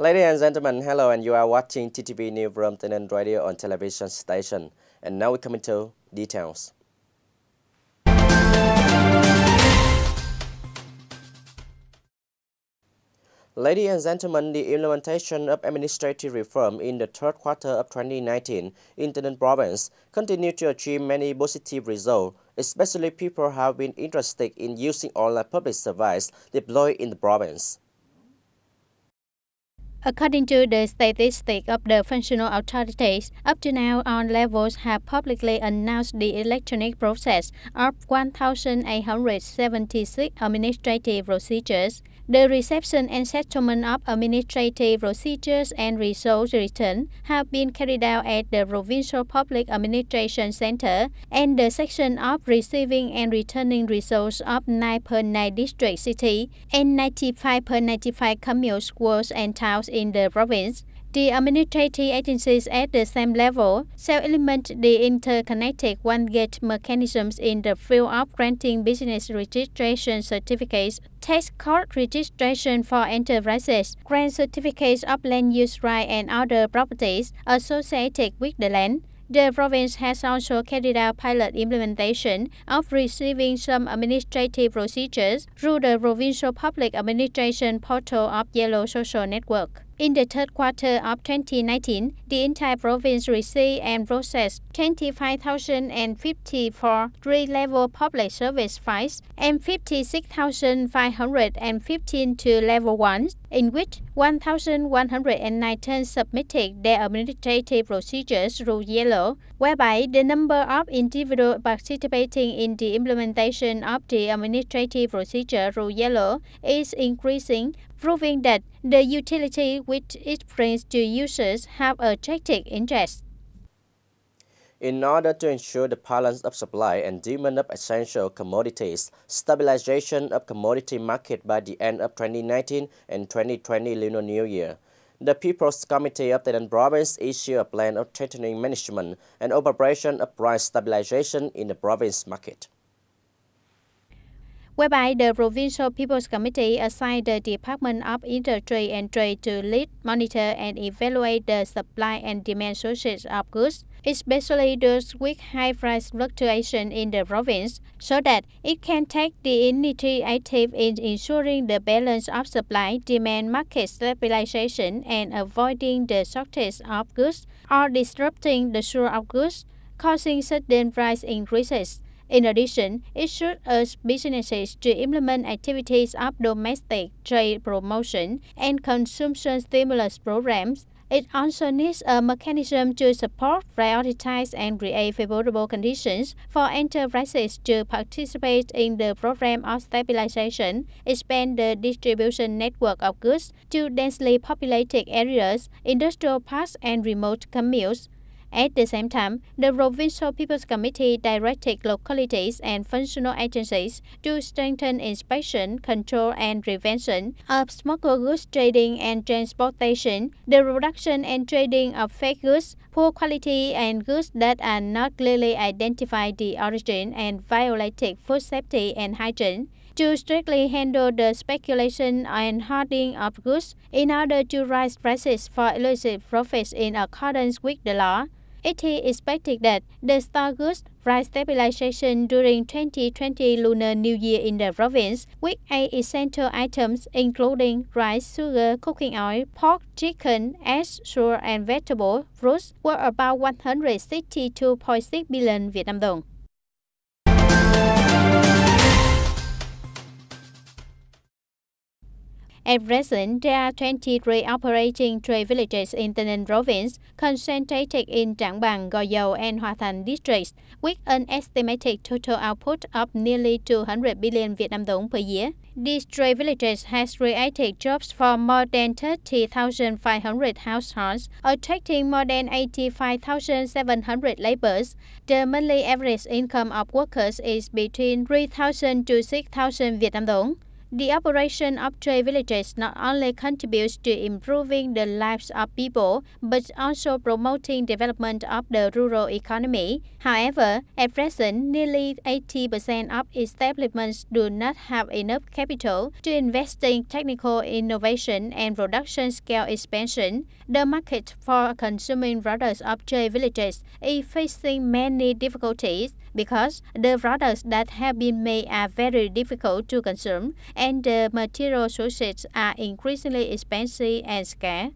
Ladies and gentlemen, hello, and you are watching TTV News from Tây Ninh radio on television station. And now we come into details. Ladies and gentlemen, the implementation of administrative reform in the third quarter of 2019 in Tây Ninh province continued to achieve many positive results, especially people have been interested in using online public service deployed in the province. According to the statistics of the functional authorities, up to now, all levels have publicly announced the electronic process of 1,876 administrative procedures. The reception and settlement of administrative procedures and result return have been carried out at the Provincial Public Administration Center and the section of receiving and returning results of 9 per 9 district city and 95 per 95 commune schools and towns in the province. The administrative agencies at the same level shall implement the interconnected one-gate mechanisms in the field of granting business registration certificates, tax code registration for enterprises, grant certificates of land use right and other properties associated with the land. The province has also carried out pilot implementation of receiving some administrative procedures through the Provincial Public Administration Portal of Yellow Social Network. In the third quarter of 2019, the entire province received and processed 25,054 three-level public service files and 56,515 to level 1, in which 1,119 submitted their administrative procedures through Yellow, whereby the number of individuals participating in the implementation of the administrative procedure through Yellow is increasing, proving that the utility which it brings to users have attracted interest. In order to ensure the balance of supply and demand of essential commodities, stabilization of commodity market by the end of 2019 and 2020 Lunar New Year, the People's Committee of Tây Ninh Province issued a plan of strengthening management and operation of price stabilization in the province market, whereby the Provincial People's Committee assigned the Department of Industry and Trade to lead, monitor, and evaluate the supply and demand sources of goods, especially those with high price fluctuation in the province, so that it can take the initiative in ensuring the balance of supply-demand market stabilization and avoiding the shortage of goods or disrupting the flow of goods, causing sudden price increases. In addition, it should urge businesses to implement activities of domestic trade promotion and consumption stimulus programs. It also needs a mechanism to support, prioritize, and create favorable conditions for enterprises to participate in the program of stabilization, expand the distribution network of goods to densely populated areas, industrial parks, and remote communes. At the same time, the Provincial People's Committee directed localities and functional agencies to strengthen inspection, control, and prevention of smuggled goods trading and transportation, the production and trading of fake goods, poor quality, and goods that are not clearly identified the origin and violated food safety and hygiene, to strictly handle the speculation and hoarding of goods in order to raise prices for illicit profits in accordance with the law. It is expected that the stock goods price stabilization during 2020 Lunar New Year in the province, with 8 essential items including rice, sugar, cooking oil, pork, chicken, eggs, sugar, and vegetable fruits, were about 162.6 billion Việt Nam đồng. At present, there are 23 operating trade villages in Tây Ninh province, concentrated in Đăng, Bằng, Gò Dầu, and Thành districts, with an estimated total output of nearly 200 billion Việt Nam đồng per year. These trade villages has created jobs for more than 30,500 households, attracting more than 85,700 laborers. The monthly average income of workers is between 3,000 to 6,000 Việt Nam đồng. The operation of trade villages not only contributes to improving the lives of people, but also promoting development of the rural economy. However, at present, nearly 80% of establishments do not have enough capital to invest in technical innovation and production scale expansion. The market for consuming products of trade villages is facing many difficulties because the products that have been made are very difficult to consume and the material sources are increasingly expensive and scarce.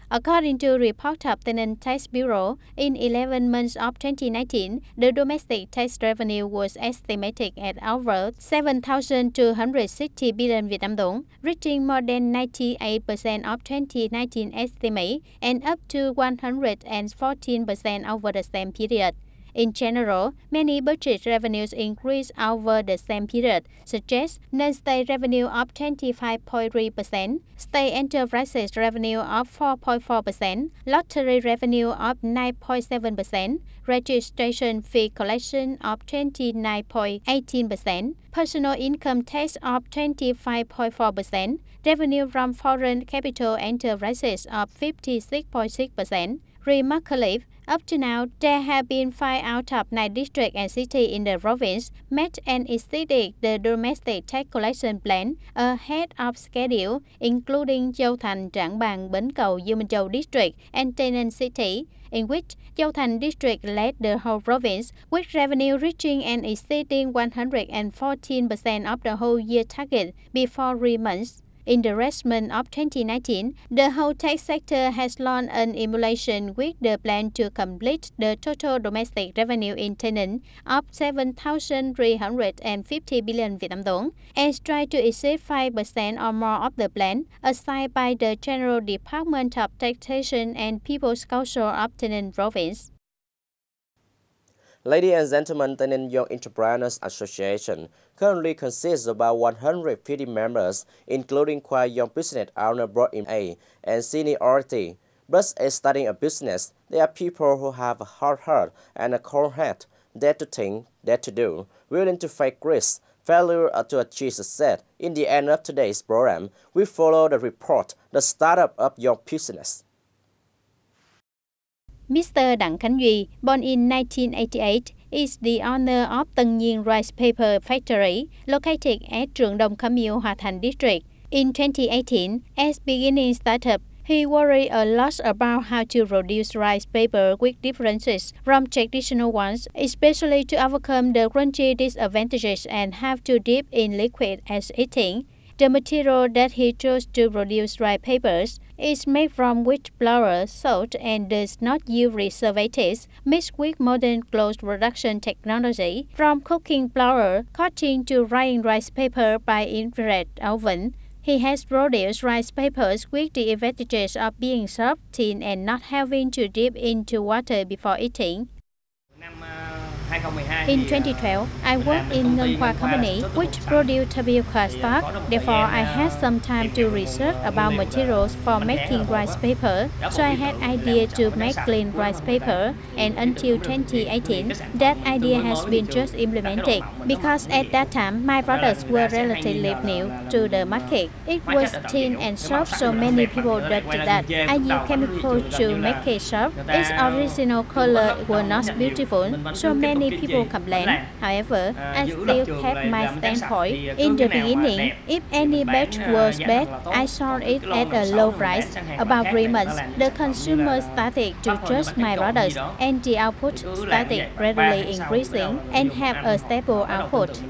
According to a report of Tây Ninh Tax Bureau, in 11 months of 2019, the domestic tax revenue was estimated at over 7,260 billion Vietnam dong, reaching more than 98% of 2019 estimate and up to 114% over the same period. In general, many budget revenues increased over the same period, such as non-state revenue of 25.3%, state enterprises revenue of 4.4%, lottery revenue of 9.7%, registration fee collection of 29.18%, personal income tax of 25.4%, revenue from foreign capital enterprises of 56.6%. Remarkably, up to now, there have been 5 out of 9 districts and cities in the province met and exceeded the domestic tax collection plan ahead of schedule, including Châu Thành, Trảng Bàng, Bến Cầu, Dương Minh Châu district and Tây Ninh city, in which Châu Thành district led the whole province, with revenue reaching and exceeding 114% of the whole year target before 3 months. In the last month of 2019, the whole tax sector has launched an emulation with the plan to complete the total domestic revenue in Tây Ninh of 7,350 billion Vietnam dong and try to exceed 5% or more of the plan assigned by the General Department of Taxation and People's Council of Tây Ninh Province. Ladies and gentlemen, Tây Ninh Young Entrepreneurs Association currently consists of about 150 members, including quite young business owners brought in age and seniority. But as starting a business, there are people who have a hard heart and a cold head, dare to think, dare to do, willing to face risk, failure to achieve success. In the end of today's program, we follow the report, the startup of young business. Mr. Đăng, born in 1988, is the owner of Tân Nhiên Rice Paper Factory, located at Trường Đông Commune, Hòa Thành district. In 2018, as beginning startup, he worried a lot about how to produce rice paper with differences from traditional ones, especially to overcome the crunchy disadvantages and have to dip in liquid as eating. The material that he chose to produce rice papers is made from wheat flour, salt, and does not use preservatives mixed with modern close production technology, from cooking flour, cutting to drying rice paper by infrared oven. He has produced rice papers with the advantages of being soft, thin, and not having to dip into water before eating. In 2012, I worked in Ngân Khoa Company, which produced tapioca stock. Therefore, I had some time to research about materials for making rice paper, so I had idea to make clean rice paper, and until 2018, that idea has been just implemented. Because at that time, my products were relatively new to the market. It was thin and soft, so many people doubted that. I used chemicals to make it soft. Its original color was not beautiful, so many people complained. However, I still kept my standpoint. In the beginning, if any batch was bad, I sold it at a low price. About 3 months, the consumers started to trust my products, and the output started gradually increasing and have a stable output.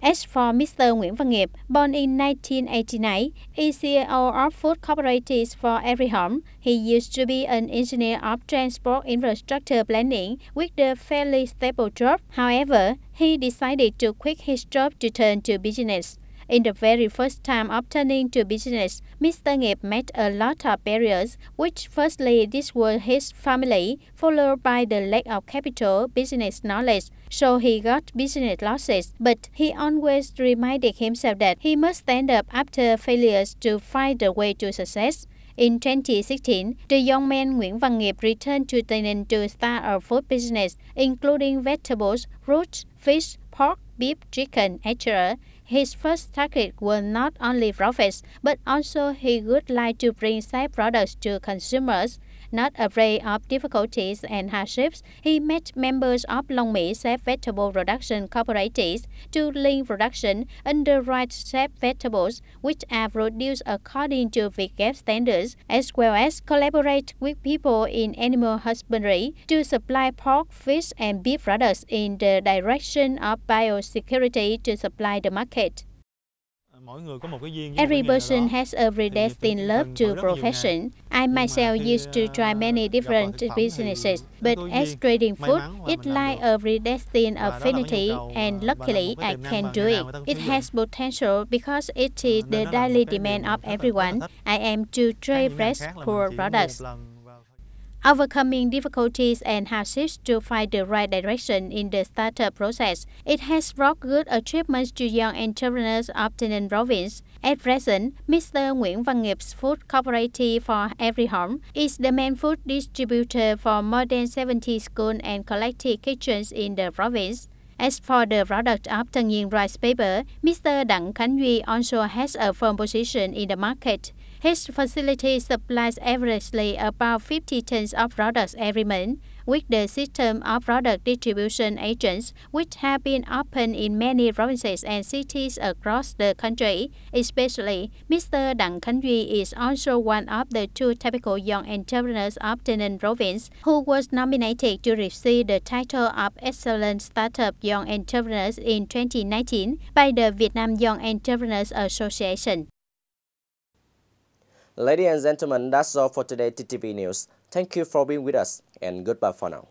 As for Mr. Nguyễn Văn Nghiệp, born in 1989, is CEO of Food Commodities for every home. He used to be an engineer of transport infrastructure planning with a fairly stable job. However, he decided to quit his job to turn to business. In the very first time of turning to business, Mr. Nghiệp met a lot of barriers, which firstly this was his family, followed by the lack of capital, business knowledge, so he got business losses. But he always reminded himself that he must stand up after failures to find the way to success. In 2016, the young man Nguyễn Văn Nghiệp returned to Tây Ninh to start a food business, including vegetables, fruits, fish, pork, beef, chicken, etc. His first target was not only profits, but also he would like to bring safe products to consumers. Not afraid of difficulties and hardships, he met members of Long Mỹ Safe Vegetable Production Commodities to link production under right safe vegetables, which are produced according to Vietgap standards, as well as collaborate with people in animal husbandry to supply pork, fish, and beef products in the direction of biosecurity to supply the market. Every person has a predestined love to profession. I myself used to try many different businesses, but as trading food, it lies a predestined affinity, and luckily I can do it. It has potential because it is the daily demand of everyone. I aim to trade fresh, poor products. Overcoming difficulties and hardships to find the right direction in the startup process, it has brought good achievements to young entrepreneurs of Tây Ninh province. At present, Mr. Nguyễn Văn Nghiệp Food Cooperative for Every Home is the main food distributor for more than 70 schools and collective kitchens in the province. As for the product of Tân Nhiên rice paper, Mr. Đăng also has a firm position in the market. His facility supplies averagely about 50 tons of products every month, with the system of product distribution agents, which have been opened in many provinces and cities across the country. Especially, Mr. Đăng is also one of the two typical young entrepreneurs of Tây Ninh province who was nominated to receive the title of Excellent Startup Young Entrepreneurs in 2019 by the Vietnam Young Entrepreneurs Association. Ladies and gentlemen, that's all for today TTV News. Thank you for being with us and goodbye for now.